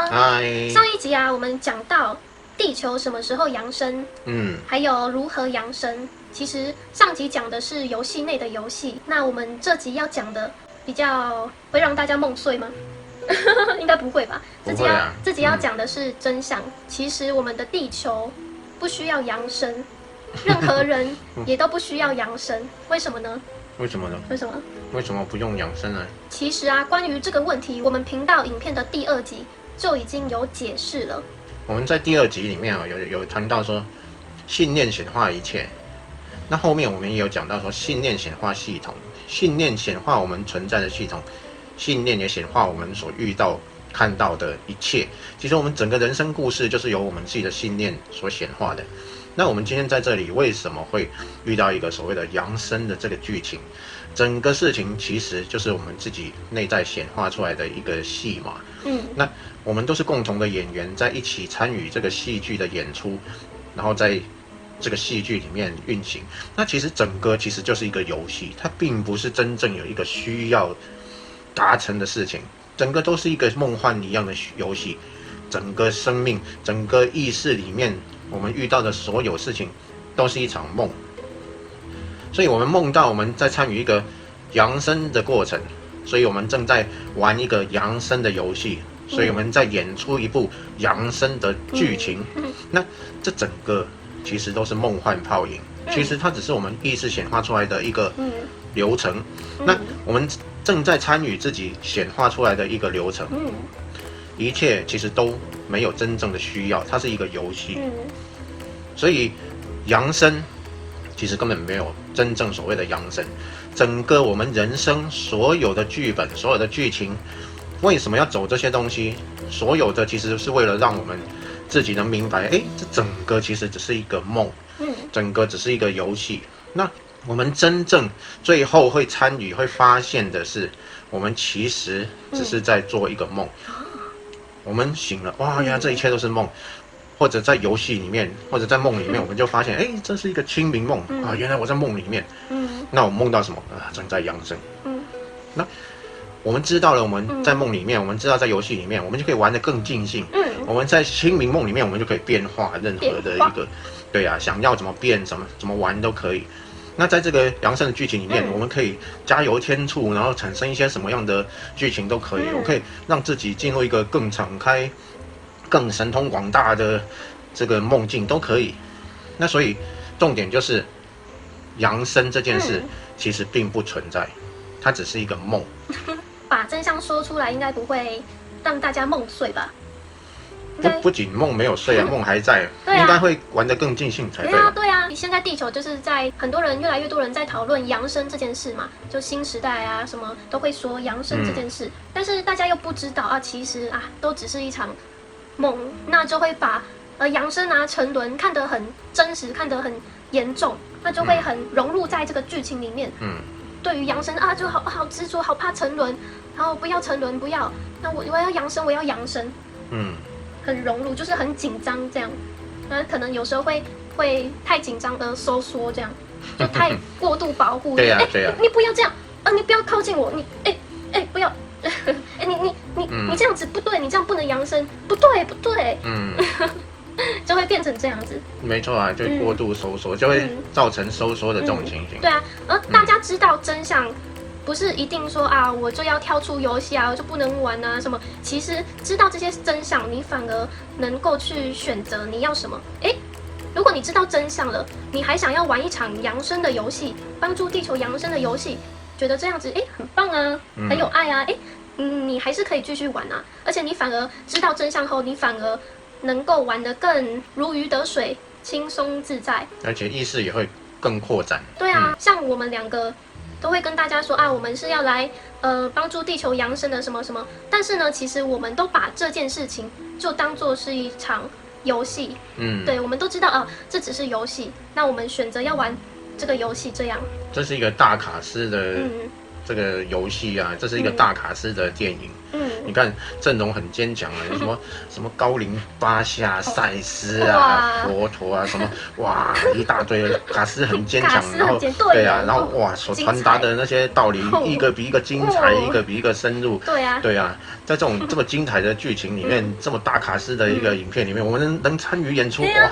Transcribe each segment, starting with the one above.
上一集啊，我们讲到地球什么时候扬升，还有如何扬升。其实上集讲的是游戏内的游戏，那我们这集要讲的比较会让大家梦碎吗？应该不会吧。这集要讲的是真相。其实我们的地球不需要扬升，任何人也都不需要扬升。为什么呢？为什么呢？为什么不用养生呢？其实啊，关于这个问题，我们频道影片的第2集就已经有解释了。我们在第2集里面啊，有谈到说信念显化一切。那后面我们也有讲到说信念显化系统，信念显化我们存在的系统，信念也显化我们所遇到看到的一切。其实我们整个人生故事就是由我们自己的信念所显化的。那我们今天在这里为什么会遇到一个所谓的扬升的这个剧情？整个事情其实就是我们自己内在显化出来的一个戏码。那我们都是共同的演员，在一起参与这个戏剧的演出，然后在这个戏剧里面运行。那其实整个其实就是一个游戏，它并不是真正有一个需要达成的事情，整个都是一个梦幻一样的游戏。整个生命，整个意识里面，我们遇到的所有事情都是一场梦。所以我们梦到我们在参与一个扬升的过程，所以我们正在玩一个扬升的游戏，所以我们在演出一部扬升的剧情。那这整个其实都是梦幻泡影，其实它只是我们意识显化出来的一个流程。那我们正在参与自己显化出来的一个流程。一切其实都没有真正的需要，它是一个游戏。所以扬升其实根本没有真正所谓的扬升。整个我们人生所有的剧本，所有的剧情，为什么要走这些东西？所有的其实是为了让我们自己能明白，这整个其实只是一个梦，整个只是一个游戏。那我们真正最后会参与、会发现的是，我们其实只是在做一个梦。我们醒了，哇呀，这一切都是梦。或者在游戏里面，或者在梦里面，我们就发现，这是一个清明梦啊！原来我在梦里面。那我梦到什么啊？正在扬升。那我们知道了，我们在梦里面，我们知道在游戏里面，我们就可以玩得更尽兴。我们在清明梦里面，我们就可以变化任何的一个，对啊，想要怎么变，怎么玩都可以。那在这个扬升的剧情里面，我们可以加油添醋，然后产生一些什么样的剧情都可以。我可以让自己进入一个更敞开、更神通广大的这个梦境都可以。那所以重点就是扬升这件事其实并不存在，它只是一个梦。把真相说出来应该不会让大家梦碎吧？不仅梦没有碎啊，梦还在，应该会玩得更尽兴才对。对啊，现在地球就是在很多人越来越多人在讨论扬升这件事嘛，就新时代啊什么都会说扬升这件事，但是大家又不知道啊，其实啊都只是一场梦，那就会把扬升啊沉沦看得很真实，看得很严重，那就会很融入在这个剧情里面。对于扬升啊就好执着，好怕沉沦，然后不要沉沦，不要，那我要扬升，我要扬升。很融入，就是很紧张这样，那可能有时候会太紧张而收缩，这样就太过度保护。对啊，你不要这样啊，你不要靠近我，你不要，你这样子不对，你这样不能扬升，不对，就会变成这样子。没错啊，就过度收缩，就会造成收缩的这种情形。对啊，而大家知道真相。不是一定说啊，我就要跳出游戏啊，我就不能玩啊什么。其实知道这些真相，你反而能够去选择你要什么。如果你知道真相了，你还想要玩一场扬升的游戏，帮助地球扬升的游戏，觉得这样子很棒啊，很有爱啊，你还是可以继续玩啊。而且你反而知道真相后，你反而能够玩得更如鱼得水，轻松自在，而且意识也会更扩展。对啊，像我们2个。都会跟大家说啊，我们是要来帮助地球扬升的什么什么，但是呢，其实我们都把这件事情就当作是一场游戏。对，我们都知道这只是游戏，那我们选择要玩这个游戏，这样。这是一个大卡司的这个游戏啊，这是一个大卡司的电影。你看阵容很坚强啊，什么高龄巴夏、赛斯啊、佛陀啊，什么哇一大堆，卡斯很坚强，然后对啊，然后哇所传达的那些道理，一个比一个精彩，一个比一个深入。对啊，在这种这么精彩的剧情里面，这么大卡斯的一个影片里面，我们能参与演出，哇，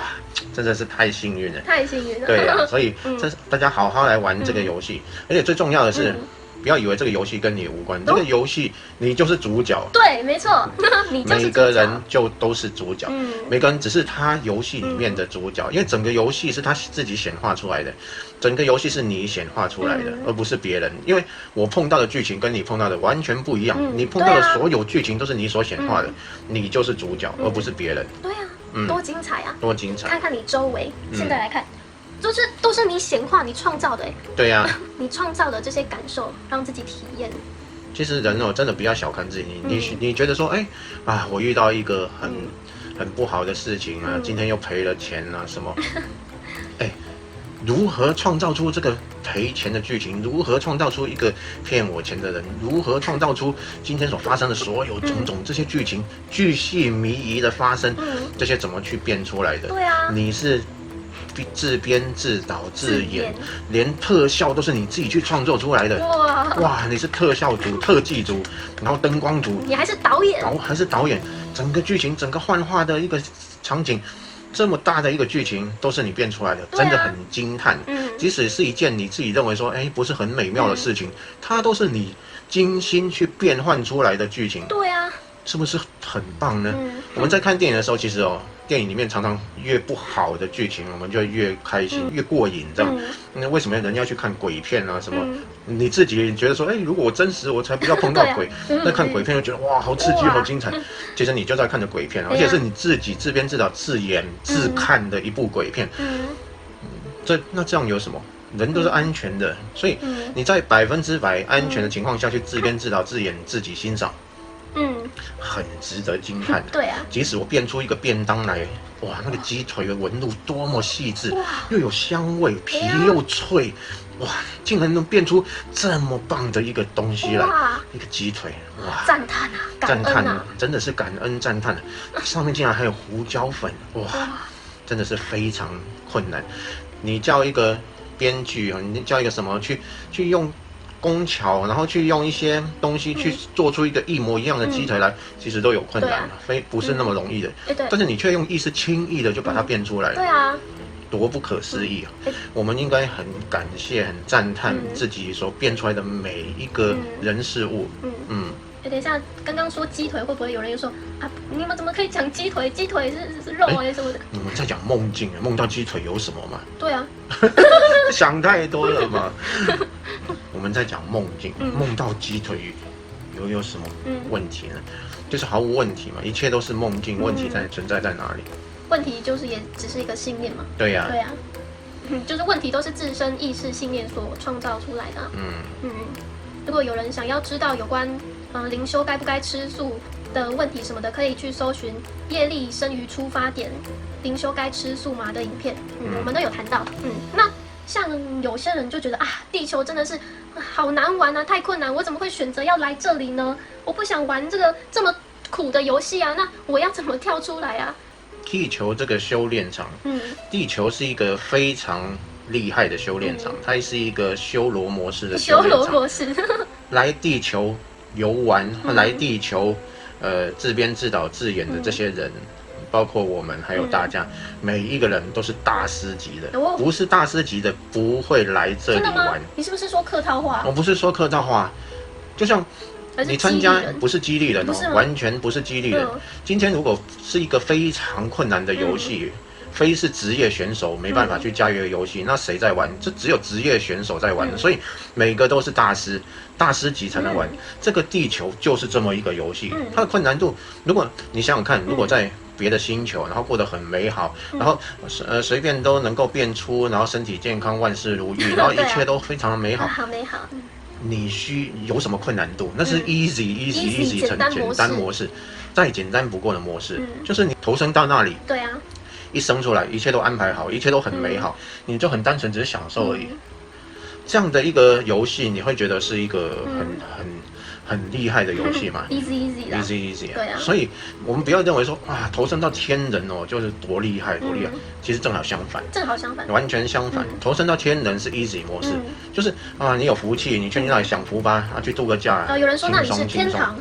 真的是太幸运了，太幸运了。对啊，所以这大家好好来玩这个游戏，而且最重要的是。不要以为这个游戏跟你无关，这个游戏你就是主角。对，没错，你就是主角。每个人就都是主角，每个人只是他游戏里面的主角，因为整个游戏是他自己显化出来的，整个游戏是你显化出来的，而不是别人。因为我碰到的剧情跟你碰到的完全不一样，你碰到的所有剧情都是你所显化的，你就是主角，而不是别人。对啊，多精彩啊！多精彩！看看你周围，现在来看。都是你显化、你创造的哎。对呀、你创造的这些感受，让自己体验。其实人真的不要小看自己，你觉得说，我遇到一个很不好的事情啊，今天又赔了钱啊什么，如何创造出这个赔钱的剧情？如何创造出一个骗我钱的人？如何创造出今天所发生的所有种种这些剧情巨细靡遗的发生？这些怎么去编出来的？对啊，你是。自编自导自演，连特效都是你自己去创作出来的。哇，你是特效组、特技组，然后灯光组，你还是导演，整个剧情、整个幻化的一个场景，这么大的一个剧情都是你变出来的，真的很惊叹。即使是一件你自己认为说，不是很美妙的事情，它都是你精心去变换出来的剧情。对啊，是不是很棒呢？我们在看电影的时候，其实电影里面常常越不好的剧情，我们就越开心、越过瘾，这样。那为什么人要去看鬼片啊？什么？你自己觉得说，如果我真实，我才不要碰到鬼。那看鬼片就觉得哇，好刺激，好精彩。其实你就在看着鬼片，而且是你自己自编自导自演自看的一部鬼片。那这样有什么？人都是安全的，所以你在100%安全的情况下去自编自导自演自己欣赏。很值得惊叹。对啊，即使我变出一个便当来，哇，那个鸡腿的纹路多么细致，又有香味，皮又脆，哇，竟然能变出这么棒的一个东西来，一个鸡腿，哇，赞叹啊，赞叹啊，真的是感恩赞叹。上面竟然还有胡椒粉，哇，真的是非常困难。你叫一个编剧啊，你叫一个什么去用工巧，然后去用一些东西去做出一个一模一样的鸡腿来，其实都有困难，不是那么容易的。但是你却用意识轻易的就把它变出来了，对啊，多不可思议啊！我们应该很感谢、很赞叹自己所变出来的每一个人事物。等一下，刚刚说鸡腿，会不会有人说啊？你们怎么可以讲鸡腿？鸡腿是肉什么的？你们在讲梦境，梦到鸡腿有什么吗？对啊，想太多了嘛。我们在讲梦境，梦到鸡腿有什么问题呢？就是毫无问题嘛，一切都是梦境，问题存在在哪里？问题就是也只是一个信念嘛。对呀，对呀，就是问题都是自身意识信念所创造出来的。如果有人想要知道有关灵修该不该吃素的问题什么的，可以去搜寻业力生于出发点，灵修该吃素吗的影片，我们都有谈到。那像有些人就觉得啊，地球真的是好难玩啊，太困难，我怎么会选择要来这里呢？我不想玩这个这么苦的游戏啊，那我要怎么跳出来啊？地球这个修炼场，地球是一个非常厉害的修炼场，它是一个修罗模式的修炼场。修罗模式，来地球游玩，来地球自编自导自演的这些人。包括我们还有大家，每一个人都是大师级的，不是大师级的不会来这里玩。你是不是说客套话？我不是说客套话，就像你参加不是激励人哦，完全不是激励人。今天如果是一个非常困难的游戏，非是职业选手没办法去驾驭的游戏，那谁在玩？这只有职业选手在玩，所以每个都是大师级才能玩。这个地球就是这么一个游戏，它的困难度，如果你想想看，如果在别的星球，然后过得很美好，然后随便都能够变出，然后身体健康，万事如意，然后一切都非常的美好，好美好。你有什么困难度？那是 easy 简单模式，再简单不过的模式，就是你投身到那里，对啊，一生出来，一切都安排好，一切都很美好，你就很单纯只是享受而已。这样的一个游戏，你会觉得是一个很厉害的游戏嘛，easy easy 啦，easy 对啊所以我们不要认为说哇，投身到天人哦，就是多厉害多厉害，其实正好相反。正好相反，完全相反，投身到天人是 easy 模式，就是啊，你有福气，你去那里享福吧，去度个假。有人说那里是轻松天堂，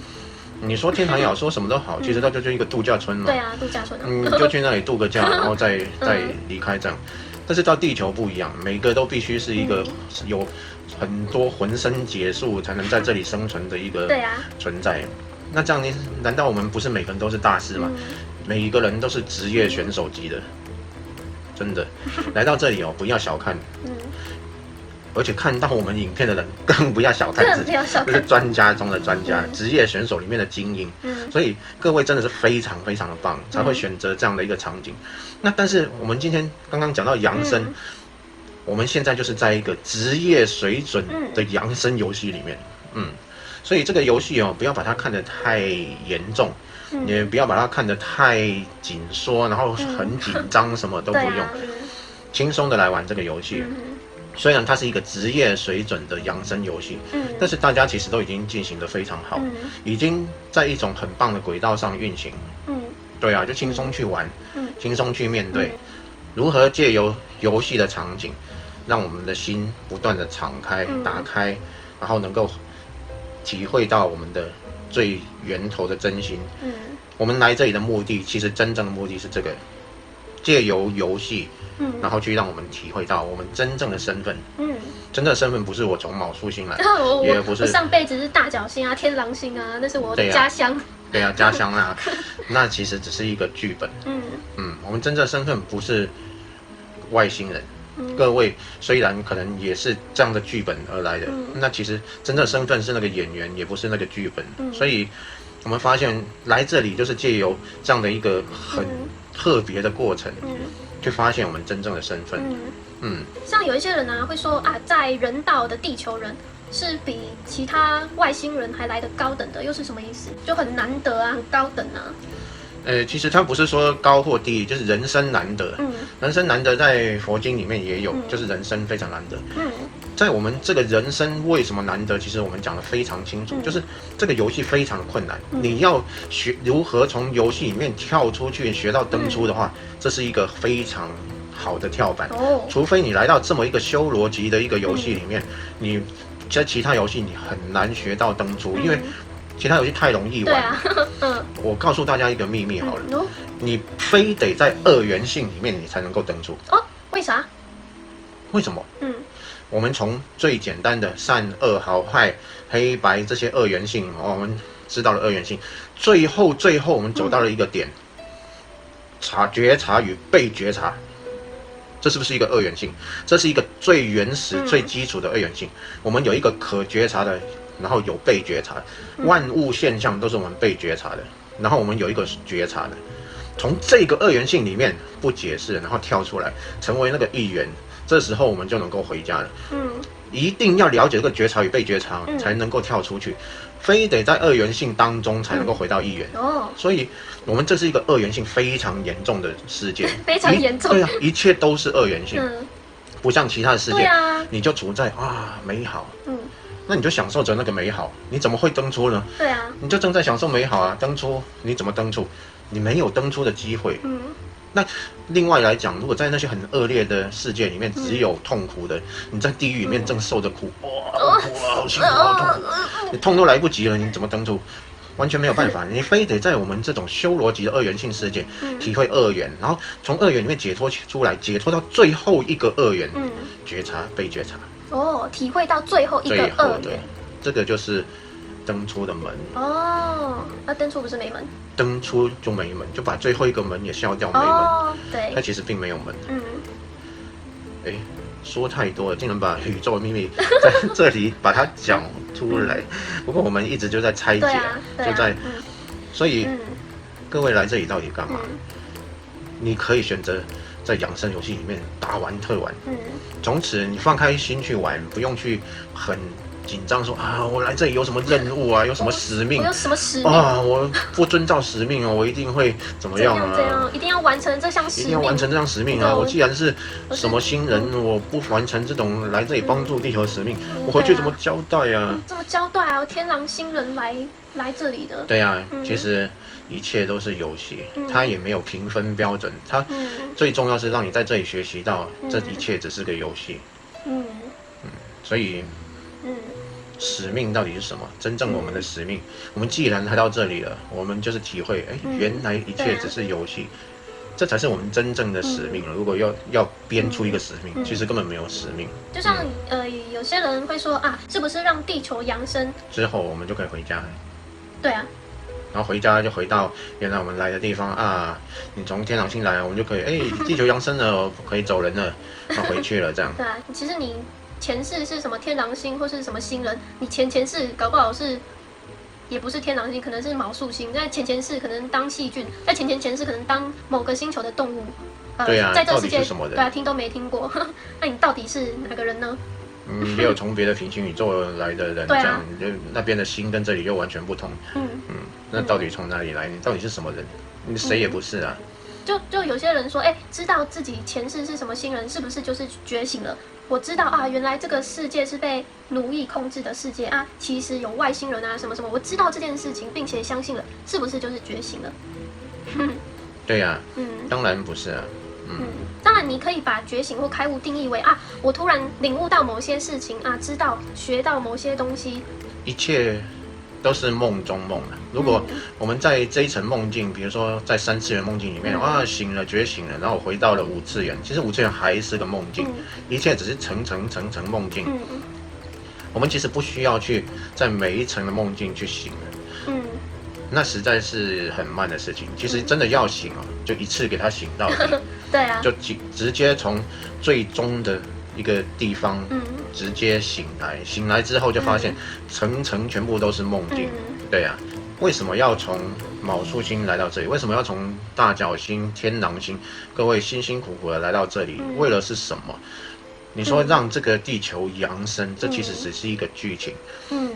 你说天堂也好，说什么都好，其实它就是一个度假村嘛。对啊，度假村啊。你就去那里度个假，然后再离开这样。但是到地球不一样，每个都必须是一个有很多浑身解数才能在这里生存的一个存在。那这样呢？难道我们不是每个人都是大师吗？每一个人都是职业选手级的，真的来到这里哦，不要小看。而且看到我们影片的人更不要小看自己，这是专家中的专家，职业选手里面的精英。所以各位真的是非常非常的棒，才会选择这样的一个场景。那但是我们今天刚刚讲到扬升，我们现在就是在一个职业水准的扬升游戏里面。所以这个游戏哦，不要把它看得太严重，也不要把它看得太紧缩，然后很紧张，什么都不用，轻松的来玩这个游戏。虽然它是一个职业水准的扬升游戏，但是大家其实都已经进行得非常好，已经在一种很棒的轨道上运行。对啊，就轻松去玩，轻松去面对，如何借由游戏的场景，让我们的心不断的敞开、打开，然后能够体会到我们的最源头的真心。我们来这里的目的，其实真正的目的是这个，借由游戏。然后去让我们体会到我们真正的身份。真正的身份不是我从卯宿星来，也不是我上辈子是大角星啊、天狼星啊，那是我的家乡。对啊，家乡啊，那其实只是一个剧本。我们真正的身份不是外星人。各位虽然可能也是这样的剧本而来的，那其实真正的身份是那个演员，也不是那个剧本。所以我们发现来这里就是借由这样的一个很特别的过程。去发现我们真正的身份。像有一些人啊会说啊，在人道的地球人是比其他外星人还来得高等的，又是什么意思？就很难得啊，很高等啊。其实他不是说高或低，就是人生难得。人生难得在佛经里面也有，就是人生非常难得。在我们这个人生为什么难得，其实我们讲得非常清楚，就是这个游戏非常的困难。你要学如何从游戏里面跳出去学到登出的话，这是一个非常好的跳板。除非你来到这么一个修罗级的一个游戏里面，你在其他游戏你很难学到登出，因为其他游戏太容易玩。我告诉大家一个秘密好了，你非得在二元性里面你才能够登出。为啥？为什么？我们从最简单的善恶好坏黑白这些二元性，我们知道了二元性，最后我们走到了一个点，觉察与被觉察，这是不是一个二元性？这是一个最原始、最基础的二元性。我们有一个可觉察的，然后有被觉察，万物现象都是我们被觉察的，然后我们有一个觉察的。从这个二元性里面不解释，然后跳出来，成为那个一元。这时候我们就能够回家了。一定要了解这个觉察与被觉察，才能够跳出去，非得在二元性当中才能够回到一元。所以我们这是一个二元性非常严重的世界，非常严重。对啊，一切都是二元性，不像其他的世界，你就处在美好。那你就享受着那个美好，你怎么会登出呢？对啊，你就正在享受美好啊，登出你怎么登出？你没有登出的机会。那另外来讲，如果在那些很恶劣的世界里面，只有痛苦的，你在地狱里面正受着苦，好辛苦，好痛苦，你痛都来不及了，你怎么登出？完全没有办法，你非得在我们这种修罗级的二元性世界体会二元，然后从二元里面解脱出来，解脱到最后一个二元，觉察被觉察。体会到最后一个二元，这个就是登出的门。那登出不是没门？登出就没门，就把最后一个门也消掉没门。对，它其实并没有门。说太多了，竟然把宇宙的秘密在这里把它讲出来。不过我们一直就在拆解，就在，所以各位来这里到底干嘛？你可以选择在养生游戏里面大玩特玩，从此你放开心去玩，不用去很紧张说啊，我来这里有什么任务啊，有什么使命我有什么使命啊？我不遵照使命哦，我一定会怎么样啊？这样，一定要完成这项使命，一定要完成这项使命啊！我既然是什么新人，我不完成这种来这里帮助地球的使命，我回去怎么交代啊？这么交代啊？天狼星人来这里的。对啊，其实一切都是游戏，它也没有评分标准，它最重要是让你在这里学习到，这一切只是个游戏。所以，使命到底是什么？真正我们的使命，我们既然来到这里了，我们就是体会，原来一切只是游戏，这才是我们真正的使命了。如果要编出一个使命，其实根本没有使命。就像有些人会说啊，是不是让地球扬升之后，我们就可以回家了。对啊。然后回家就回到原来我们来的地方啊，你从天狼星来，我们就可以地球扬升了，可以走人了，然后回去了这样。对啊，其实你前世是什么天狼星或是什么星人，你前世搞不好是也不是天狼星，可能是昴宿星，在前世可能当细菌，在前世可能当某个星球的动物。对啊，在这个世界到底是什么人？对啊，听都没听过。那你到底是哪个人呢？也有从别的平行宇宙来的人，这样就那边的星跟这里又完全不同。那到底从哪里来？你到底是什么人？你谁也不是啊。就有些人说，知道自己前世是什么星人，是不是就是觉醒了？我知道啊，原来这个世界是被奴役控制的世界啊，其实有外星人啊，什么什么，我知道这件事情，并且相信了，是不是就是觉醒了？对呀，当然不是啊。当然你可以把觉醒或开悟定义为啊，我突然领悟到某些事情啊，知道学到某些东西，一切都是梦中梦啊。如果我们在这一层梦境，比如说在3次元梦境里面醒了觉醒了，然后回到了5次元，其实5次元还是个梦境，一切只是层梦境。我们其实不需要去在每一层的梦境去醒了。那实在是很慢的事情。其实真的要醒就一次给他醒到底。对啊，就直接从最终的一个地方直接醒来，醒来之后就发现层全部都是梦境。对啊，为什么要从昴宿星来到这里？为什么要从大角星、天狼星，各位辛辛苦苦的来到这里，为了是什么？你说让这个地球扬升，这其实只是一个剧情。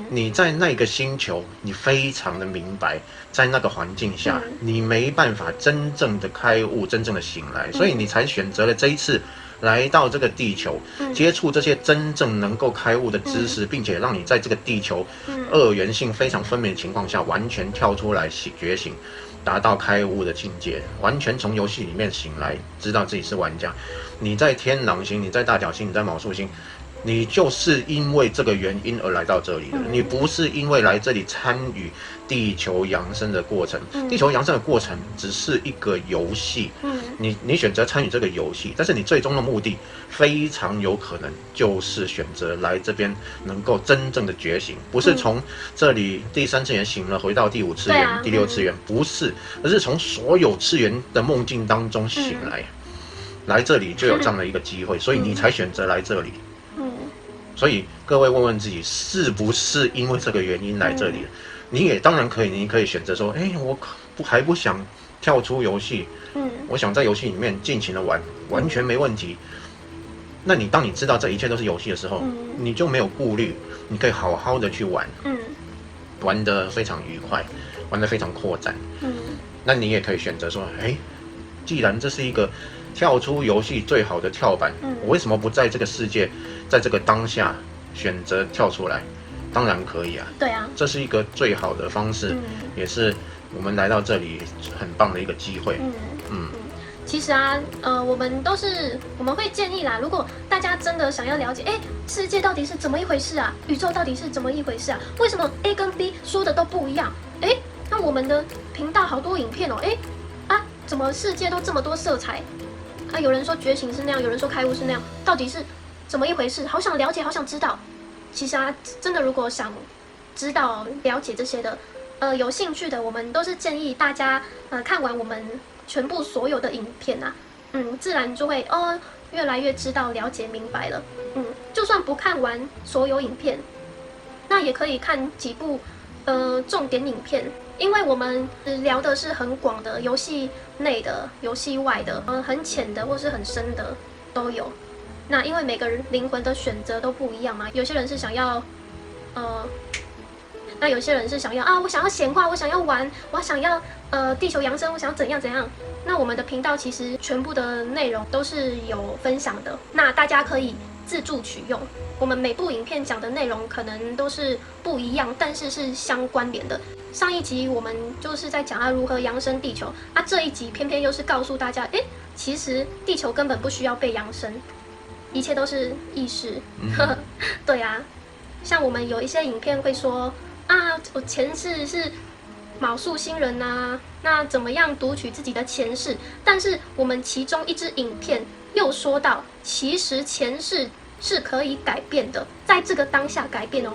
你在那个星球，你非常的明白，在那个环境下，你没办法真正的开悟，真正的醒来，所以你才选择了这一次来到这个地球，接触这些真正能够开悟的知识，并且让你在这个地球二元性非常分明的情况下，完全跳出来觉醒，达到开悟的境界，完全从游戏里面醒来，知道自己是玩家。你在天狼星，你在大角星，你在昴宿星，你就是因为这个原因而来到这里的，你不是因为来这里参与地球扬升的过程。地球扬升的过程只是一个游戏，你选择参与这个游戏，但是你最终的目的非常有可能就是选择来这边能够真正的觉醒，不是从这里第3次元醒了回到第5次元、第6次元，不是，而是从所有次元的梦境当中醒来。来这里就有这样的一个机会，所以你才选择来这里。所以各位问问自己，是不是因为这个原因来这里？你也当然可以，你可以选择说，我还不想跳出游戏，我想在游戏里面尽情的玩，完全没问题。那当你知道这一切都是游戏的时候，你就没有顾虑，你可以好好的去玩，玩得非常愉快，玩得非常扩展。那你也可以选择说，既然这是一个跳出游戏最好的跳板，我为什么不在这个世界，在这个当下选择跳出来？当然可以啊。对啊，这是一个最好的方式，也是我们来到这里很棒的一个机会。其实啊，我们会建议啦，如果大家真的想要了解，世界到底是怎么一回事啊？宇宙到底是怎么一回事啊？为什么 A 跟 B 说的都不一样？那我们的频道好多影片哦，怎么世界都这么多色彩？有人说觉醒是那样，有人说开悟是那样，到底是怎么一回事？好想了解，好想知道。其实啊，真的如果想知道了解这些的，有兴趣的，我们都是建议大家看完我们全部所有的影片啊，自然就会越来越知道、了解、明白了。就算不看完所有影片，那也可以看几部重点影片，因为我们聊的是很广的，游戏内的、游戏外的，很浅的或是很深的都有。那因为每个人灵魂的选择都不一样嘛，有些人是想要那有些人是想要啊，我想要闲话，我想要玩，我想要地球扬升，我想要怎样怎样。那我们的频道其实全部的内容都是有分享的，那大家可以自助取用。我们每部影片讲的内容可能都是不一样，但是是相关联的。上一集我们就是在讲如何扬升地球，这一集偏偏又是告诉大家，其实地球根本不需要被扬升，一切都是意识。对啊，像我们有一些影片会说我前世是卯宿星人啊，那怎么样读取自己的前世？但是我们其中一支影片又说到，其实前世是可以改变的，在这个当下改变哦。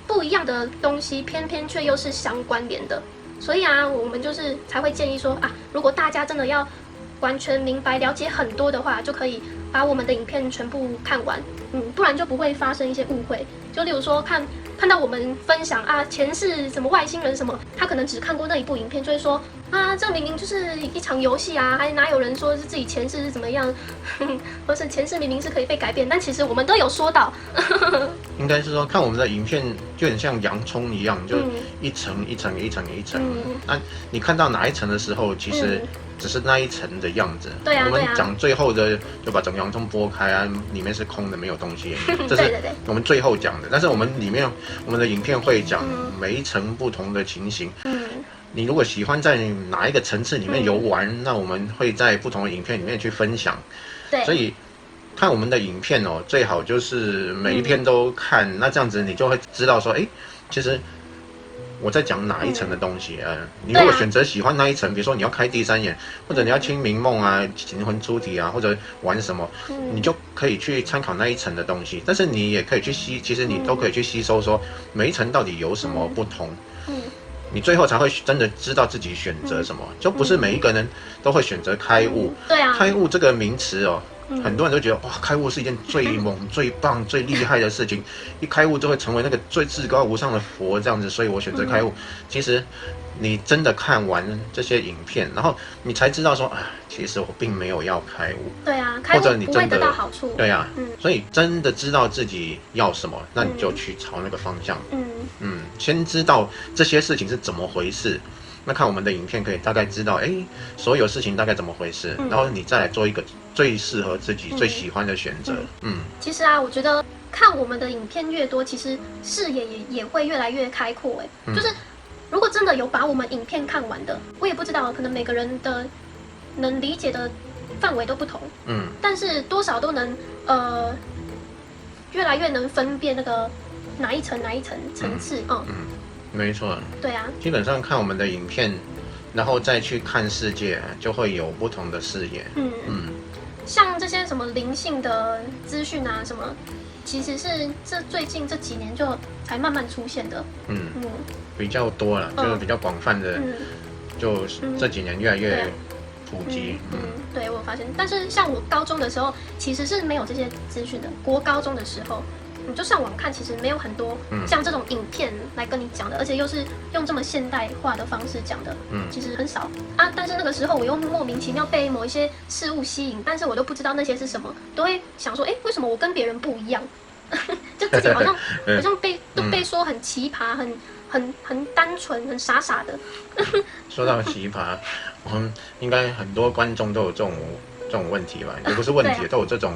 不一样的东西，偏偏却又是相关联的。所以我们就是才会建议说如果大家真的要完全明白、了解很多的话，就可以把我们的影片全部看完。不然就不会发生一些误会。就例如说看到我们分享前世什么外星人什么，他可能只看过那一部影片，就会说这明明就是一场游戏还哪有人说是自己前世是怎么样，或是前世明明是可以被改变，但其实我们都有说到。应该是说看我们的影片就很像洋葱一样，就一层一层一层一层。那你看到哪一层的时候，其实只是那一层的样子。对啊，我们讲最后的就把整个洋葱剥开里面是空的，没有东西。这是我们最后讲的，但是我们的影片会讲每一层不同的情形。你如果喜欢在哪一个层次里面游玩，那我们会在不同的影片里面去分享。对，所以看我们的影片最好就是每一篇都看，那这样子你就会知道说，其实我在讲哪一层的东西。你如果选择喜欢那一层，比如说你要开第三眼，或者你要清明梦灵魂出体或者玩什么，你就可以去参考那一层的东西。但是你也可以去其实你都可以去吸收说每一层到底有什么不同。你最后才会真的知道自己选择什么，就不是每一个人都会选择开悟。对啊，开悟这个名词很多人都觉得哇，开悟是一件最猛、最棒、最厉害的事情，一开悟就会成为那个最至高无上的佛这样子，所以我选择开悟。其实你真的看完这些影片，然后你才知道说其实我并没有要开悟。对啊，开悟不会得到好处。对啊，所以真的知道自己要什么，那你就去朝那个方向。先知道这些事情是怎么回事。那看我们的影片可以大概知道，所有事情大概怎么回事，然后你再来做一个最适合自己、最喜欢的选择。其实我觉得看我们的影片越多，其实视野也会越来越开阔。就是如果真的有把我们影片看完的，我也不知道，可能每个人的能理解的范围都不同。但是多少都能越来越能分辨那个哪一层层次。没错，对啊，基本上看我们的影片，然后再去看世界，就会有不同的视野。像这些什么灵性的资讯什么，其实是最近这几年就才慢慢出现的。比较多了，就是比较广泛的，就这几年越来越普及。对，我有发现。但是像我高中的时候，其实是没有这些资讯的。国高中的时候。你就上网看，其实没有很多像这种影片来跟你讲的，而且又是用这么现代化的方式讲的，其实很少但是那个时候我又莫名其妙被某一些事物吸引，但是我都不知道那些是什么，都会想说，为什么我跟别人不一样？就自己好像都被说很奇葩，很单纯，很傻傻的。说到奇葩，我们应该很多观众都有这种问题吧？也不是问题，都有这种。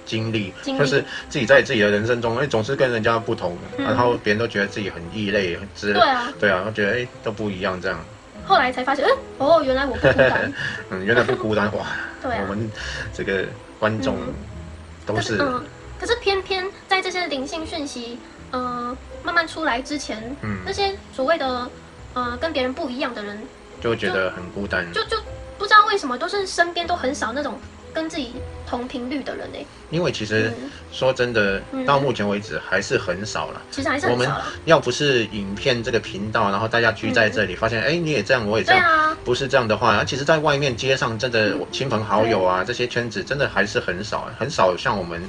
经历就是自己在自己的人生中，总是跟人家不同，然后别人都觉得自己很异类之类。对啊，觉得都不一样这样。后来才发现，原来我不孤单。原来不孤单哇！对啊，我们这个观众都是。可是偏偏在这些灵性讯息慢慢出来之前，那些所谓的跟别人不一样的人，就会觉得很孤单。就不知道为什么，都是身边都很少那种跟自己同频率的人因为其实说真的，到目前为止还是很少了。其实还是很少了。我们要不是影片这个频道，然后大家聚在这里，发现你也这样，我也这样，不是这样的话，其实在外面街上真的亲朋好友这些圈子真的还是很少，很少像我们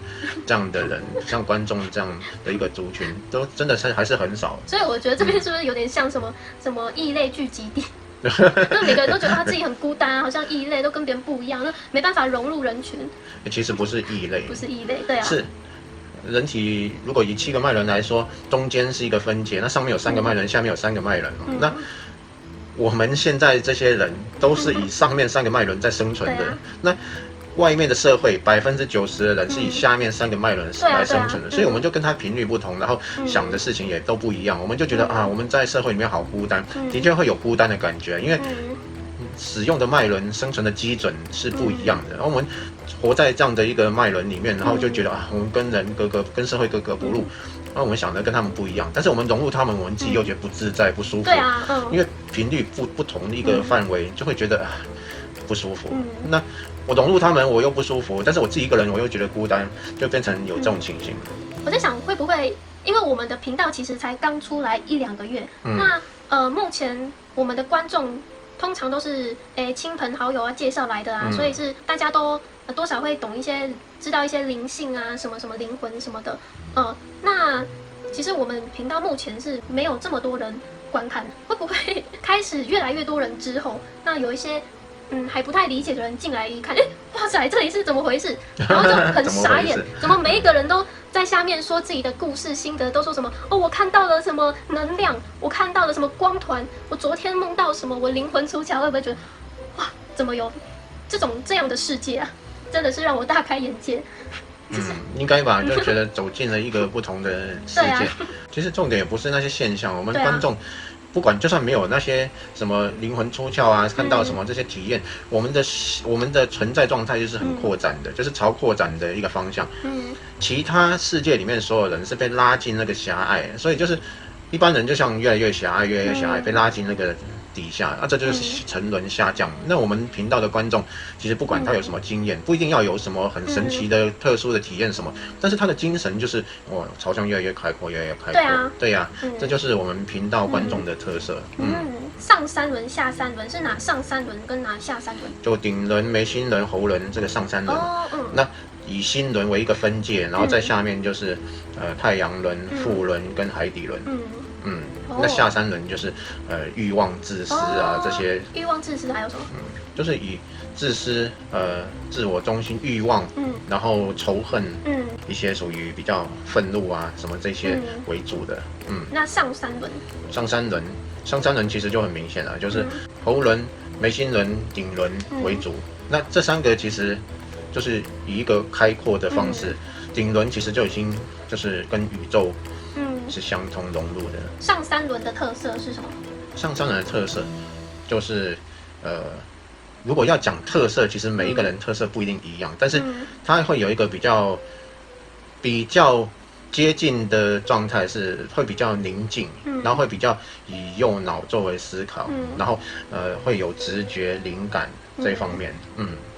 这样的人，像观众这样的一个族群，都真的是还是很少。所以我觉得这边是不是有点像什么异类聚集地？就每个人都觉得他自己很孤单好像异类，都跟别人不一样，就没办法融入人群。其实不是异类，不是异类，对啊，是人体如果以7个脉轮来说，中间是一个分界，那上面有3个脉轮，下面有3个脉轮嘛。那我们现在这些人都是以上面3个脉轮在生存的，那外面的社会90%的人是以下面3个脉轮来生存的，所以我们就跟他频率不同，然后想的事情也都不一样，我们就觉得啊，我们在社会里面好孤单，的确会有孤单的感觉，因为使用的脉轮生存的基准是不一样的，然后我们活在这样的一个脉轮里面，然后就觉得啊，我们跟人跟社会格格不入，然后我们想的跟他们不一样，但是我们融入他们，我们自己又觉得不自在、不舒服。对啊，因为频率不同的一个范围，就会觉得不舒服。那我融入他们，我又不舒服，但是我自己一个人，我又觉得孤单，就变成有这种情形。我在想，会不会因为我们的频道其实才刚出来1-2个月，那目前我们的观众通常都是亲朋好友啊介绍来的啊，所以是大家都多少会懂一些，知道一些灵性啊，什么什么灵魂什么的，那其实我们频道目前是没有这么多人观看，会不会开始越来越多人之后，那有一些还不太理解的人进来一看，哇塞，这里是怎么回事？然后就很傻眼，怎么每一个人都在下面说自己的故事心得，都说什么我看到了什么能量，我看到了什么光团，我昨天梦到什么，我灵魂出窍，会不会觉得哇，怎么有这样的世界啊？真的是让我大开眼界。应该吧，就觉得走进了一个不同的世界。其实重点也不是那些现象，我们观众不管就算没有那些什么灵魂出窍啊，看到什么这些体验，我们的存在状态就是很扩展的，就是朝扩展的一个方向。其他世界里面所有人是被拉进那个狭隘，所以就是一般人就像越来越狭隘，越来越狭隘，被拉进那个底下，这就是沉沦下降。那我们频道的观众，其实不管他有什么经验，不一定要有什么很神奇的、特殊的体验什么，但是他的精神就是朝向越来越开阔，越来越开阔。对呀，这就是我们频道观众的特色。上3轮、下3轮是哪上3轮跟哪下3轮？就顶轮、眉心轮、喉轮这个上3轮。那以心轮为一个分界，然后在下面就是太阳轮、腹轮跟海底轮。那下3轮就是欲望、自私啊这些。欲望、自私还有什么？就是以自私、自我中心、欲望，然后仇恨，一些属于比较愤怒啊什么这些为主的。那上3轮？上3轮其实就很明显了，就是喉轮、眉心轮、顶轮为主。那这3个其实就是以一个开阔的方式，顶轮其实就已经就是跟宇宙是相通融入的。上3轮的特色是什么？上3轮的特色就是如果要讲特色，其实每一个人特色不一定一样，但是它会有一个比较接近的状态，是会比较宁静，然后会比较以右脑作为思考，然后会有直觉、灵感这一方面，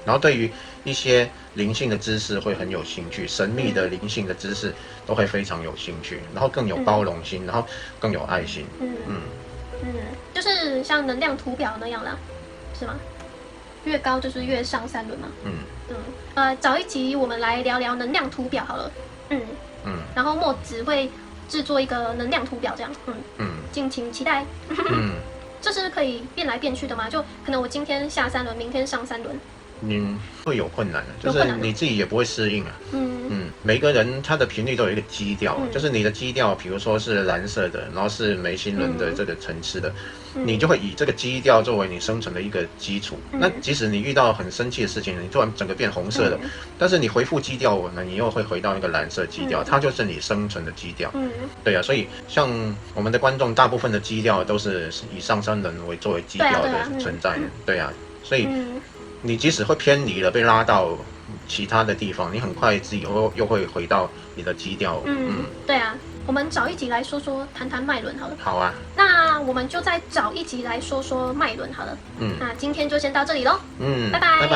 然后对于一些灵性的知识会很有兴趣，神秘的灵性的知识都会非常有兴趣，然后更有包容心，然后更有爱心，就是像能量图表那样啦，是吗？越高就是越上3轮嘛。找一集我们来聊聊能量图表好了。然后墨子会制作一个能量图表，这样。敬请期待。这是可以变来变去的吗？就可能我今天下3轮，明天上3轮。会有困难的，就是你自己也不会适应啊。每个人他的频率都有一个基调，就是你的基调，比如说是蓝色的，然后是眉心轮的这个层次的，你就会以这个基调作为你生存的一个基础。那即使你遇到很生气的事情，你突然整个变红色的，但是你回复基调，那你又会回到一个蓝色基调，它就是你生存的基调。对啊，所以像我们的观众，大部分的基调都是以上3轮作为基调的存在。对啊，所以你即使会偏离了，被拉到其他的地方，你很快自己又会回到你的基调。对啊，我们找一集来谈谈脉轮好了。好啊，那我们就再找一集来说脉轮好了。那今天就先到这里咯。拜拜。